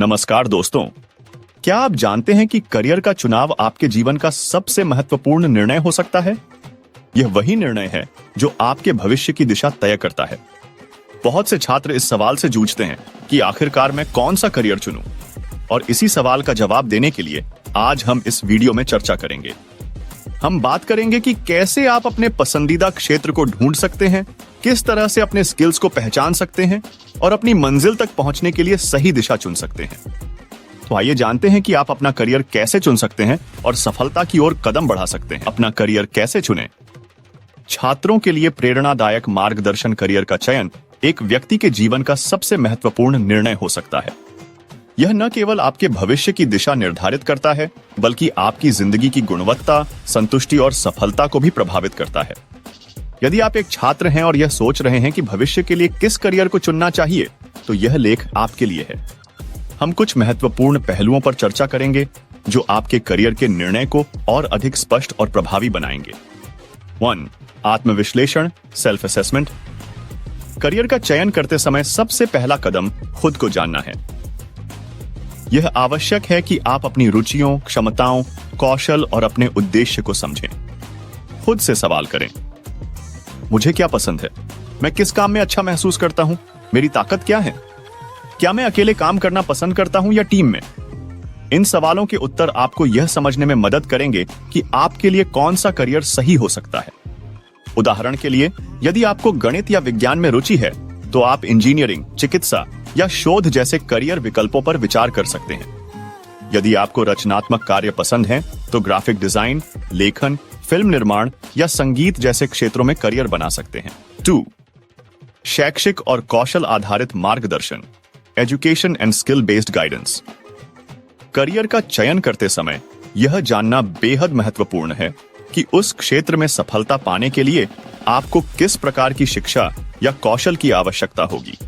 नमस्कार दोस्तों, क्या आप जानते हैं कि करियर का चुनाव आपके जीवन का सबसे महत्वपूर्ण निर्णय हो सकता है? यह वही निर्णय है जो आपके भविष्य की दिशा तय करता है। बहुत से छात्र इस सवाल से जूझते हैं कि आखिरकार मैं कौन सा करियर चुनूं? और इसी सवाल का जवाब देने के लिए आज हम इस वीडियो में चर्चा करेंगे। हम बात करेंगे कि कैसे आप अपने पसंदीदा क्षेत्र को ढूंढ सकते हैं, किस तरह से अपने स्किल्स को पहचान सकते हैं और अपनी मंजिल तक पहुंचने के लिए सही दिशा चुन सकते हैं। तो आइए जानते हैं कि आप अपना करियर कैसे चुन सकते हैं और सफलता की ओर कदम बढ़ा सकते हैं। अपना करियर कैसे चुनें? छात्रों के लिए प्रेरणादायक मार्गदर्शन करियर का चयन एक व्यक्ति के जीवन का सबसे महत्वपूर्ण निर्णय हो सकता है। यह न केवल आपके भविष्य की दिशा निर्धारित करता है, बल्कि आपकी जिंदगी की गुणवत्ता, संतुष्टि और सफलता को भी प्रभावित करता है। यदि आप एक छात्र हैं और यह सोच रहे हैं कि भविष्य के लिए किस करियर को चुनना चाहिए, तो यह लेख आपके लिए है। हम कुछ महत्वपूर्ण पहलुओं पर चर्चा करेंगे जो आपके करियर के निर्णय को और अधिक स्पष्ट और प्रभावी बनाएंगे। 1. आत्मविश्लेषण, सेल्फ असेसमेंट। करियर का चयन करते समय सबसे पहला कदम खुद को जानना है। यह आवश्यक है कि आप अपनी रुचियों, क्षमताओं, कौशल और अपने उद्देश्य को समझें। खुद से सवाल करें, मुझे क्या पसंद है? मैं किस काम में अच्छा महसूस करता हूं? मेरी ताकत क्या है? क्या मैं अकेले काम करना पसंद करता हूं या टीम में? इन सवालों के उत्तर आपको यह समझने में मदद करेंगे कि आपके लिए कौन सा करियर सही हो सकता है। उदाहरण के लिए, यदि आपको गणित या विज्ञान में रुचि है, तो आप इंजीनियरिंग, चिकित्सा या शोध जैसे करियर विकल्पों पर विचार कर सकते हैं। यदि आपको रचनात्मक कार्य पसंद है, तो ग्राफिक डिजाइन, लेखन, फिल्म निर्माण या संगीत जैसे क्षेत्रों में करियर बना सकते हैं। 2. शैक्षिक और कौशल आधारित मार्गदर्शन, education and skill based guidance. Career का चयन करते समय यह जानना बेहद महत्वपूर्ण है कि उस क्षेत्र में सफलता पाने के लिए आपको किस प्रकार की शिक्षा या कौशल की आवश्यकता होगी।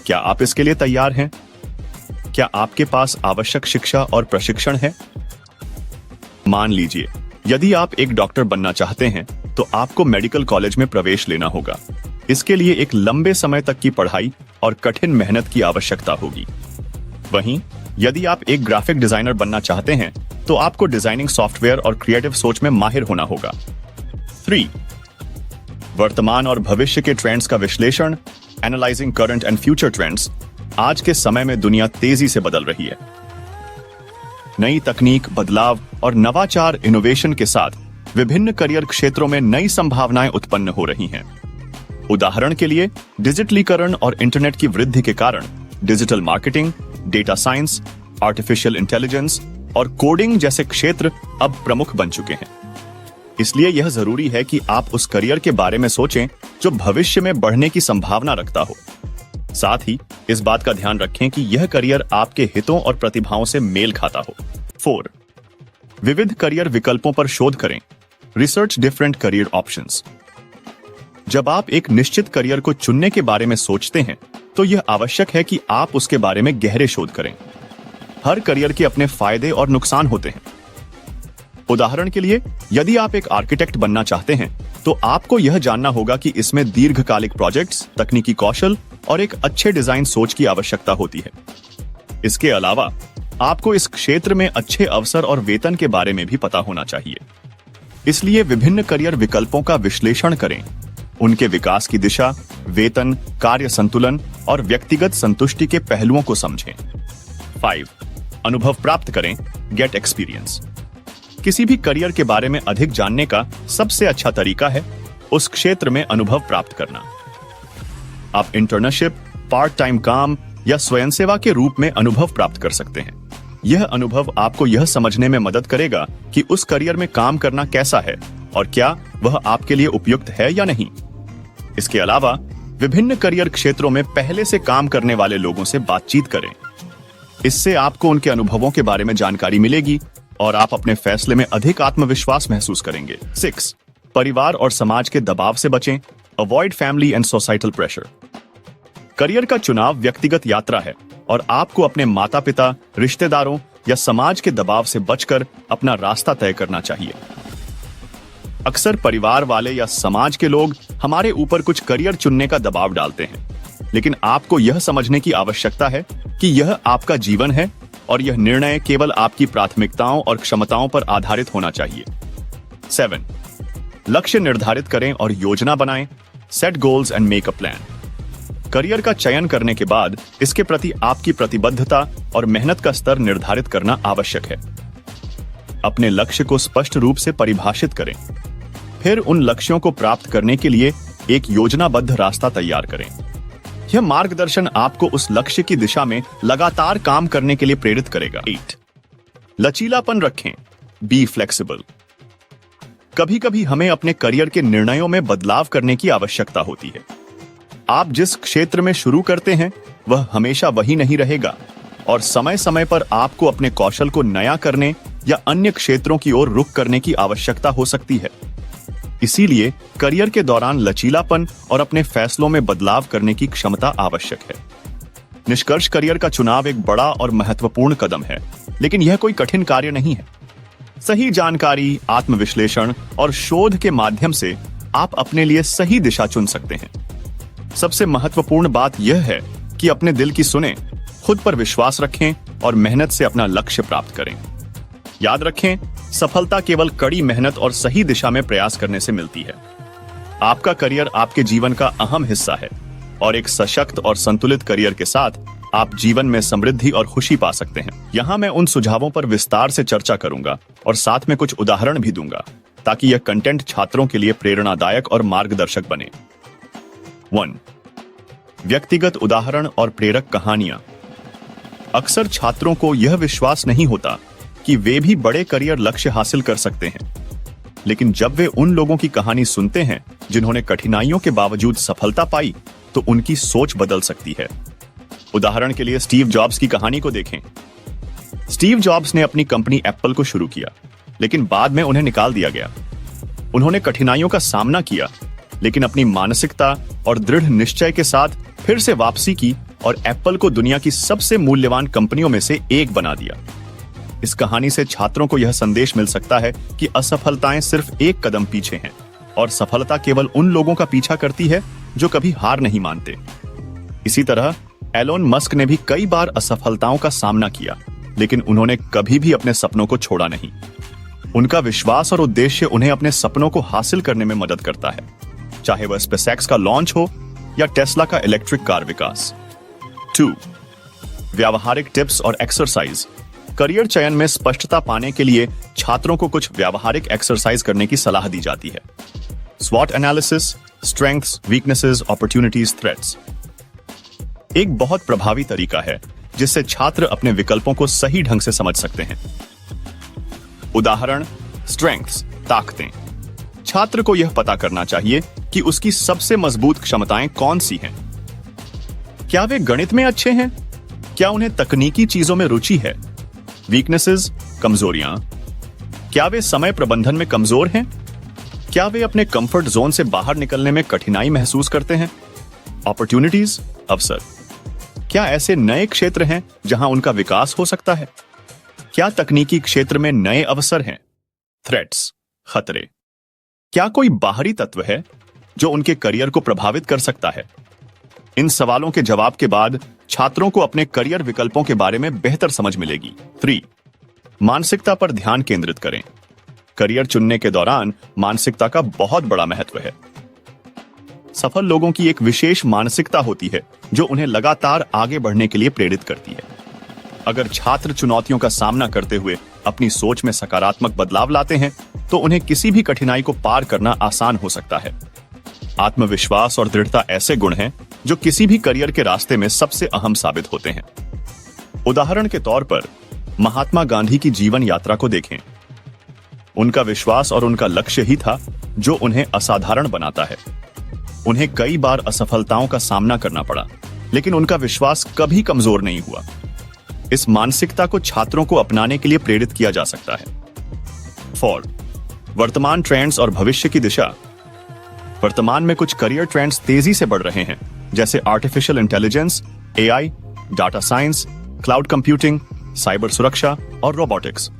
क्या आप इसके लिए तैयार हैं? क्या आपके पास आवश्यक शिक्षा और प्रशिक्षण है? मान लीजिए, यदि आप एक डॉक्टर बनना चाहते हैं, तो आपको मेडिकल कॉलेज में प्रवेश लेना होगा। इसके लिए एक लंबे समय तक की पढ़ाई और कठिन मेहनत की आवश्यकता होगी। वहीं यदि आप एक ग्राफिक डिजाइनर बनना चाहते हैं, तो आपको डिजाइनिंग सॉफ्टवेयर और क्रिएटिव सोच में माहिर होना होगा। 3. वर्तमान और भविष्य के ट्रेंड्स का विश्लेषण, analysing current and future trends. आज के समय में दुनिया तेजी से बदल रही है। नई तकनीक, बदलाव और नवाचार इनोवेशन के साथ विभिन्न करियर क्षेत्रों में नई संभावनाएं उत्पन्न हो रही हैं। उदाहरण के लिए, डिजिटलीकरण और इंटरनेट की वृद्धि के कारण digital marketing, data science, artificial intelligence और कोडिंग जैसे क्षेत्र अब प्रमुख बन चुके हैं। इसलिए यह जरूरी है कि आप उस करियर के बारे में सोचें जो भविष्य में बढ़ने की संभावना रखता हो। साथ ही इस बात का ध्यान रखें कि यह करियर आपके हितों और प्रतिभाओं से मेल खाता हो। 4. विविध करियर विकल्पों पर शोध करें, रिसर्च डिफरेंट करियर ऑप्शंस। जब आप एक निश्चित करियर को चुनने के बारे में सोचते हैं, तो यह आवश्यक है कि आप उसके बारे में गहरे शोध करें। हर करियर के अपने फायदे और नुकसान होते हैं। उदाहरण के लिए, यदि आप एक आर्किटेक्ट बनना चाहते हैं, तो आपको यह जानना होगा कि इसमें दीर्घकालिक प्रोजेक्ट्स, तकनीकी कौशल और एक अच्छे डिजाइन सोच की आवश्यकता होती है। इसके अलावा आपको इस क्षेत्र में अच्छे अवसर और वेतन के बारे में भी पता होना चाहिए। इसलिए विभिन्न करियर विकल्पों का विश्लेषण करें, उनके विकास की दिशा, वेतन, कार्य संतुलन और व्यक्तिगत संतुष्टि के पहलुओं को समझें। 5. अनुभव प्राप्त करें, गेट एक्सपीरियंस। किसी भी करियर के बारे में अधिक जानने का सबसे अच्छा तरीका है उस क्षेत्र में अनुभव प्राप्त करना। आप इंटर्नशिप, पार्ट टाइम काम या स्वयंसेवा के रूप में अनुभव प्राप्त कर सकते हैं। यह अनुभव आपको यह समझने में मदद करेगा कि उस करियर में काम करना कैसा है और क्या वह आपके लिए उपयुक्त है या नहीं। इसके अलावा विभिन्न करियर क्षेत्रों में पहले से काम करने वाले लोगों से बातचीत करें। इससे आपको उनके अनुभवों के बारे में जानकारी मिलेगी और आप अपने फैसले में अधिक आत्मविश्वास महसूस करेंगे। 6. परिवार और समाज के दबाव से बचें, avoid family and societal pressure. Career का चुनाव व्यक्तिगत यात्रा है और आपको अपने माता पिता, रिश्तेदारों या समाज के दबाव से बचकर अपना रास्ता तय करना चाहिए। अक्सर परिवार वाले या समाज के लोग हमारे ऊपर कुछ करियर चुनने का दबाव डालते हैं, लेकिन आपको यह समझने की आवश्यकता है कि यह आपका जीवन है और यह निर्णय केवल आपकी प्राथमिकताओं और क्षमताओं पर आधारित होना चाहिए। 7. लक्ष्य निर्धारित करें और योजना बनाएं। Set goals and make a plan. Career का चयन करने के बाद इसके प्रति आपकी प्रतिबद्धता और मेहनत का स्तर निर्धारित करना आवश्यक है। अपने लक्ष्य को स्पष्ट रूप से परिभाषित करें, फिर उन लक्ष्यों को प्राप्त करने के लिए एक योजनाबद्ध रास्ता तैयार करें। यह मार्गदर्शन आपको उस लक्ष्य की दिशा में लगातार काम करने के लिए प्रेरित करेगा। 8. लचीलापन रखें। Be flexible. कभी कभी हमें अपने करियर के निर्णयों में बदलाव करने की आवश्यकता होती है। आप जिस क्षेत्र में शुरू करते हैं वह हमेशा वही नहीं रहेगा और समय समय पर आपको अपने कौशल को नया करने या अन्य क्षेत्रों की ओर रुख करने की आवश्यकता हो सकती है। इसीलिए करियर के दौरान लचीलापन और अपने फैसलों में बदलाव करने की क्षमता आवश्यक है। निष्कर्ष, करियर का चुनाव एक बड़ा और महत्वपूर्ण कदम है, लेकिन यह कोई कठिन कार्य नहीं है। सही जानकारी, आत्मविश्लेषण और शोध के माध्यम से आप अपने लिए सही दिशा चुन सकते हैं। सबसे महत्वपूर्ण बात यह है कि अपने दिल की सुनें, खुद पर विश्वास रखें और मेहनत से अपना लक्ष्य प्राप्त करें। याद रखें, सफलता केवल कड़ी मेहनत और सही दिशा में प्रयास करने से मिलती है। आपका करियर आपके जीवन का अहम हिस्सा है और एक सशक्त और संतुलित करियर के साथ आप जीवन में समृद्धि और खुशी पा सकते हैं। यहाँ मैं उन सुझावों पर विस्तार से चर्चा करूंगा और साथ में कुछ उदाहरण भी दूंगा ताकि यह कंटेंट छात्रों के लिए प्रेरणादायक और मार्गदर्शक बने। 1. व्यक्तिगत उदाहरण और प्रेरक कहानियां। अक्सर छात्रों को यह विश्वास नहीं होता कि वे भी बड़े करियर लक्ष्य हासिल कर सकते हैं, लेकिन जब वे उन लोगों की कहानी सुनते हैं जिन्होंने कठिनाइयों के बावजूद सफलता पाई, तो उनकी सोच बदल सकती है। उदाहरण के लिए स्टीव जॉब्स की कहानी को देखें। स्टीव जॉब्स ने अपनी कंपनी एप्पल को शुरू किया, लेकिन बाद में उन्हें निकाल दिया गया। उन्होंने कठिनाइयों का सामना किया, लेकिन अपनी मानसिकता और दृढ़ निश्चय के साथ फिर से वापसी की और एप्पल को दुनिया की सबसे मूल्यवान कंपनियों में से एक बना दिया। इस कहानी से छात्रों को यह संदेश मिल सकता है कि असफलताएं सिर्फ एक कदम पीछे हैं और सफलता केवल उन लोगों का पीछा करती है जो कभी हार नहीं मानते। इसी तरह एलोन मस्क ने भी कई बार असफलताओं का सामना किया, लेकिन उन्होंने कभी भी अपने सपनों को छोड़ा नहीं। उनका विश्वास और उद्देश्य उन्हें अपने सपनों को हासिल करने में मदद करता है, चाहे वह स्पेसएक्स का लॉन्च हो या टेस्ला का इलेक्ट्रिक कार विकास। 2. व्यावहारिक टिप्स और एक्सरसाइज। करियर चयन में स्पष्टता पाने के लिए छात्रों को कुछ व्यावहारिक एक्सरसाइज करने की सलाह दी जाती है। स्वॉट analysis, strengths, weaknesses, opportunities, threats एक बहुत प्रभावी तरीका है जिससे छात्र अपने विकल्पों को सही ढंग से समझ सकते हैं। उदाहरण, स्ट्रेंथ्स, ताकतें। छात्र को यह पता करना चाहिए कि उसकी सबसे मजबूत क्षमताएं कौन सी हैं। क्या वे गणित में अच्छे हैं? क्या उन्हें तकनीकी चीजों में रुचि है? वीकनेसेस, कमजोरियां। क्या वे समय प्रबंधन में कमजोर हैं? क्या वे अपने कंफर्ट जोन से बाहर निकलने में कठिनाई महसूस करते हैं? अपॉर्चुनिटीज, अवसर। क्या ऐसे नए क्षेत्र हैं जहां उनका विकास हो सकता है? क्या तकनीकी क्षेत्र में नए अवसर हैं? थ्रेट्स, खतरे। क्या कोई बाहरी तत्व है जो उनके करियर को प्रभावित कर सकता है? इन सवालों के जवाब के बाद छात्रों को अपने करियर विकल्पों के बारे में बेहतर समझ मिलेगी। 3. मानसिकता पर ध्यान केंद्रित करें। करियर चुनने के दौरान मानसिकता का बहुत बड़ा महत्व है। सफल लोगों की एक विशेष मानसिकता होती है जो उन्हें लगातार आगे बढ़ने के लिए प्रेरित करती है। अगर छात्र चुनौतियों का सामना करते हुए अपनी सोच में सकारात्मक बदलाव लाते हैं तो उन्हें किसी भी कठिनाई को पार करना आसान हो सकता है। आत्मविश्वास और दृढ़ता ऐसे गुण हैं जो किसी भी करियर के रास्ते में सबसे अहम साबित होते हैं। उदाहरण के तौर पर महात्मा गांधी की जीवन यात्रा को देखें। उनका विश्वास और उनका लक्ष्य ही था जो उन्हें असाधारण बनाता है। उन्हें कई बार असफलताओं का सामना करना पड़ा, लेकिन उनका विश्वास कभी कमजोर नहीं हुआ। इस मानसिकता को छात्रों को अपनाने के लिए प्रेरित किया जा सकता है। 4. वर्तमान ट्रेंड्स और भविष्य की दिशा। वर्तमान में कुछ करियर ट्रेंड्स तेजी से बढ़ रहे हैं, जैसे artificial intelligence, AI, data science, cloud computing, cyber सुरक्षा और रोबोटिक्स।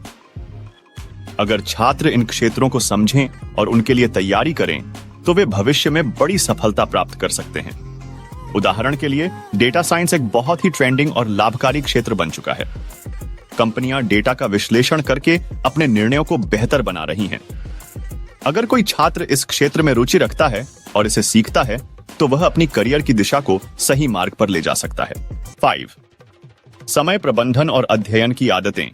अगर छात्र इन क्षेत्रों को समझें और उनके लिए तैयारी करें तो वे भविष्य में बड़ी सफलता प्राप्त कर सकते हैं। उदाहरण के लिए डेटा साइंस एक बहुत ही ट्रेंडिंग और लाभकारी क्षेत्र बन चुका है। कंपनियां डेटा का विश्लेषण करके अपने निर्णयों को बेहतर बना रही हैं। अगर कोई छात्र इस क्षेत्र में रुचि रखता है और इसे सीखता है तो वह अपनी करियर की दिशा को सही मार्ग पर ले जा सकता है। 5. समय प्रबंधन और अध्ययन की आदतें।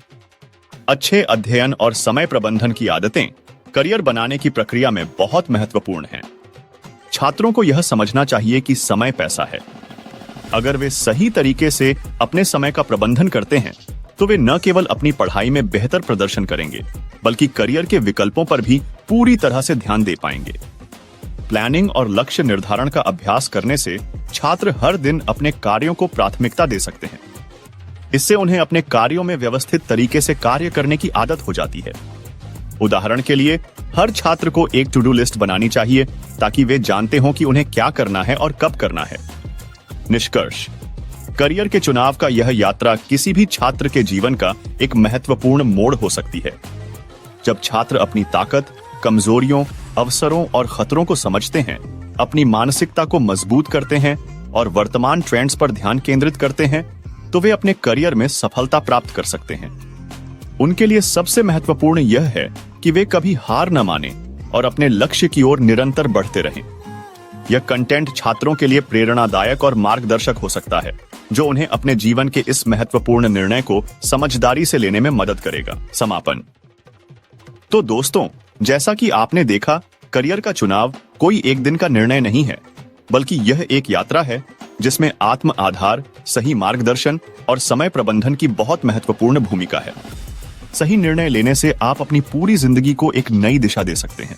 अच्छे अध्ययन और समय प्रबंधन की आदतें करियर बनाने की प्रक्रिया में बहुत महत्वपूर्ण हैं। छात्रों को यह समझना चाहिए कि समय पैसा है। अगर वे सही तरीके से अपने समय का प्रबंधन करते हैं तो वे न केवल अपनी पढ़ाई में बेहतर प्रदर्शन करेंगे बल्कि करियर के विकल्पों पर भी पूरी तरह से ध्यान दे पाएंगे। प्लानिंग और लक्ष्य निर्धारण का अभ्यास करने से छात्र हर दिन अपने कार्यों को प्राथमिकता दे सकते हैं। इससे उन्हें अपने कार्यों में व्यवस्थित तरीके से कार्य करने की आदत हो जाती है। उदाहरण के लिए हर छात्र को एक टू डू लिस्ट बनानी चाहिए ताकि वे जानते हों कि उन्हें क्या करना है और कब करना है। निष्कर्ष, करियर के चुनाव का यह यात्रा किसी भी छात्र के जीवन का एक महत्वपूर्ण मोड़ हो सकती है। जब छात्र अपनी ताकत, कमजोरियों, अवसरों और खतरों को समझते हैं, अपनी मानसिकता को मजबूत करते हैं और वर्तमान ट्रेंड्स पर ध्यान केंद्रित करते हैं, तो वे अपने करियर में सफलता प्राप्त कर सकते हैं। उनके लिए सबसे महत्वपूर्ण यह है कि वे कभी हार न माने और अपने लक्ष्य की ओर निरंतर बढ़ते रहें। यह कंटेंट छात्रों के लिए प्रेरणादायक और मार्गदर्शक हो सकता है, जो उन्हें अपने जीवन के इस महत्वपूर्ण निर्णय को समझदारी से लेने में मदद करेगा। समापन। तो दोस्तों, जैसा कि आपने देखा, करियर का चुनाव कोई एक दिन का निर्णय नहीं है, बल्कि यह एक यात्रा है जिसमें आत्म आधार, सही मार्गदर्शन और समय प्रबंधन की बहुत महत्वपूर्ण भूमिका है। सही निर्णय लेने से आप अपनी पूरी जिंदगी को एक नई दिशा दे सकते हैं।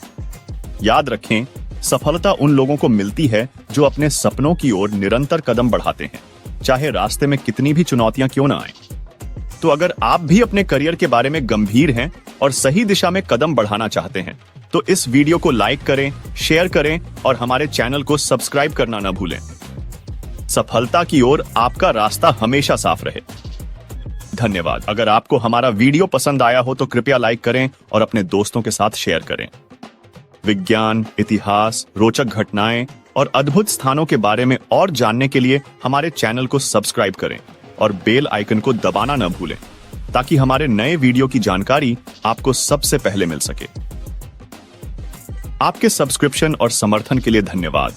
याद रखें, सफलता उन लोगों को मिलती है जो अपने सपनों की ओर निरंतर कदम बढ़ाते हैं, चाहे रास्ते में कितनी भी चुनौतियां क्यों ना आए। तो अगर आप भी अपने करियर के बारे में गंभीर हैं और सही दिशा में कदम बढ़ाना चाहते हैं, तो इस वीडियो को लाइक करें, शेयर करें और हमारे चैनल को सब्सक्राइब करना न भूलें। सफलता की ओर आपका रास्ता हमेशा साफ रहे। धन्यवाद। अगर आपको हमारा वीडियो पसंद आया हो तो कृपया लाइक करें और अपने दोस्तों के साथ शेयर करें। विज्ञान, इतिहास, रोचक घटनाएं और अद्भुत स्थानों के बारे में और जानने के लिए हमारे चैनल को सब्सक्राइब करें और बेल आइकन को दबाना न भूलें, ताकि हमारे नए वीडियो की जानकारी आपको सबसे पहले मिल सके। आपके सब्सक्रिप्शन और समर्थन के लिए धन्यवाद।